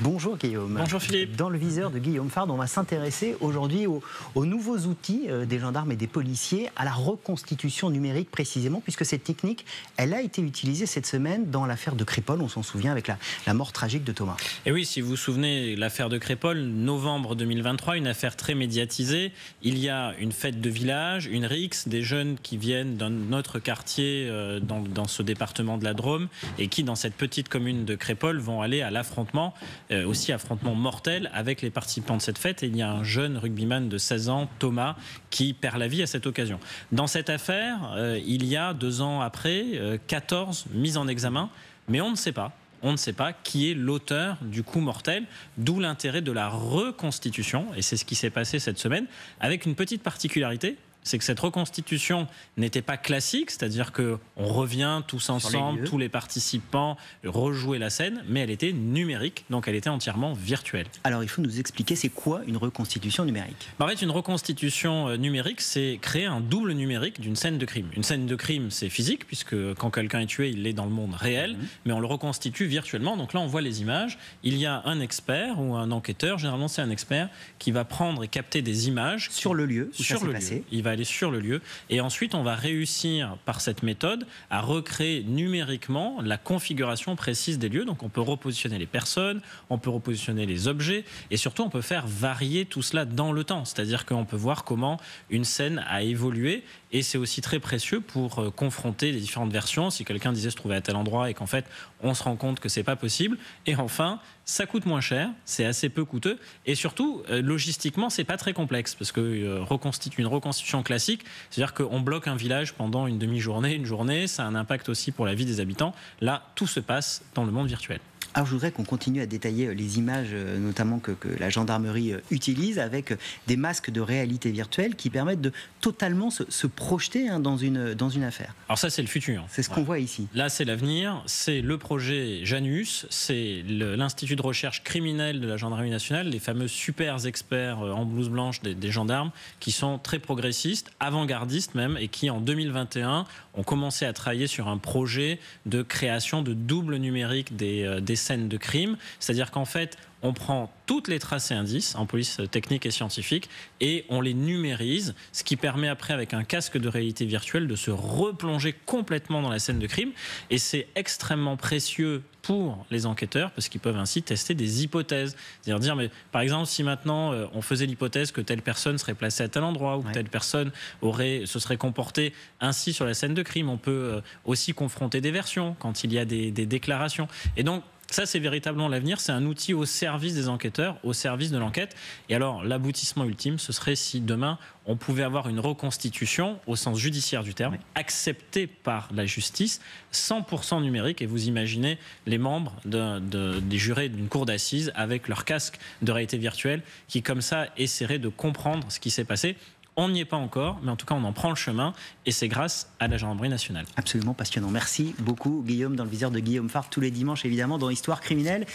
Bonjour Guillaume. Bonjour Philippe. Dans le viseur de Guillaume Fard, on va s'intéresser aujourd'hui aux nouveaux outils des gendarmes et des policiers, à la reconstitution numérique précisément, puisque cette technique, elle a été utilisée cette semaine dans l'affaire de Crépol, on s'en souvient, avec la mort tragique de Thomas. Et oui, si vous vous souvenez, l'affaire de Crépol, novembre 2023, une affaire très médiatisée. Il y a une fête de village, une rixe, des jeunes qui viennent d'un autre quartier dans ce département de la Drôme et qui, dans cette petite commune de Crépol, vont aller à l'affrontement, aussi affrontement mortel avec les participants de cette fête. Et il y a un jeune rugbyman de 16 ans, Thomas, qui perd la vie à cette occasion. Dans cette affaire, il y a 2 ans après, 14 mises en examen, mais on ne sait pas. On ne sait pas qui est l'auteur du coup mortel, d'où l'intérêt de la reconstitution, et c'est ce qui s'est passé cette semaine, avec une petite particularité, c'est que cette reconstitution n'était pas classique, c'est-à-dire qu'on revient tous ensemble, tous les participants, rejouer la scène, mais elle était numérique, donc elle était entièrement virtuelle. Alors il faut nous expliquer, c'est quoi une reconstitution numérique ? En fait, une reconstitution numérique, c'est créer un double numérique d'une scène de crime. Une scène de crime, c'est physique, puisque quand quelqu'un est tué, il est dans le monde réel, mais on le reconstitue virtuellement. Donc là, on voit les images. Il y a un expert ou un enquêteur, généralement c'est un expert, qui va prendre et capter des images. Sur le lieu où ça s'est passé. Il va aller sur le lieu et ensuite on va réussir par cette méthode à recréer numériquement la configuration précise des lieux. Donc on peut repositionner les personnes, on peut repositionner les objets et surtout on peut faire varier tout cela dans le temps, c'est-à-dire qu'on peut voir comment une scène a évolué et c'est aussi très précieux pour confronter les différentes versions, si quelqu'un disait se trouver à tel endroit et qu'en fait on se rend compte que c'est pas possible. Et enfin, ça coûte moins cher, c'est assez peu coûteux et surtout logistiquement c'est pas très complexe parce que une reconstitution classique, c'est-à-dire qu'on bloque un village pendant une demi-journée, une journée, ça a un impact aussi pour la vie des habitants. Là, tout se passe dans le monde virtuel. Alors je voudrais qu'on continue à détailler les images notamment que la gendarmerie utilise avec des masques de réalité virtuelle qui permettent de totalement se projeter dans une affaire. Alors ça c'est le futur. C'est ce qu'on voit ici. Là c'est l'avenir, c'est le projet Janus, c'est l'Institut de recherche criminelle de la gendarmerie nationale, les fameux super experts en blouse blanche des gendarmes qui sont très progressistes, avant-gardistes même et qui en 2021 ont commencé à travailler sur un projet de création de double numérique des scènes de crime, c'est-à-dire qu'en fait, on prend toutes les traces et indices en police technique et scientifique et on les numérise, ce qui permet après, avec un casque de réalité virtuelle, de se replonger complètement dans la scène de crime. Et c'est extrêmement précieux pour les enquêteurs parce qu'ils peuvent ainsi tester des hypothèses. C'est-à-dire dire, mais par exemple, si maintenant on faisait l'hypothèse que telle personne serait placée à tel endroit ou que telle personne se serait comportée ainsi sur la scène de crime, on peut aussi confronter des versions quand il y a des déclarations. Et donc, ça, c'est véritablement l'avenir. C'est un outil au service des enquêteurs, au service de l'enquête. Et alors, l'aboutissement ultime, ce serait si demain, on pouvait avoir une reconstitution, au sens judiciaire du terme, acceptée par la justice, 100% numérique. Et vous imaginez les membres des jurés d'une cour d'assises avec leur casque de réalité virtuelle qui, comme ça, essaieraient de comprendre ce qui s'est passé. On n'y est pas encore, mais en tout cas, on en prend le chemin et c'est grâce à la gendarmerie nationale. Absolument passionnant. Merci beaucoup, Guillaume, dans le viseur de Guillaume Fard, tous les dimanches, évidemment, dans Histoire criminelle.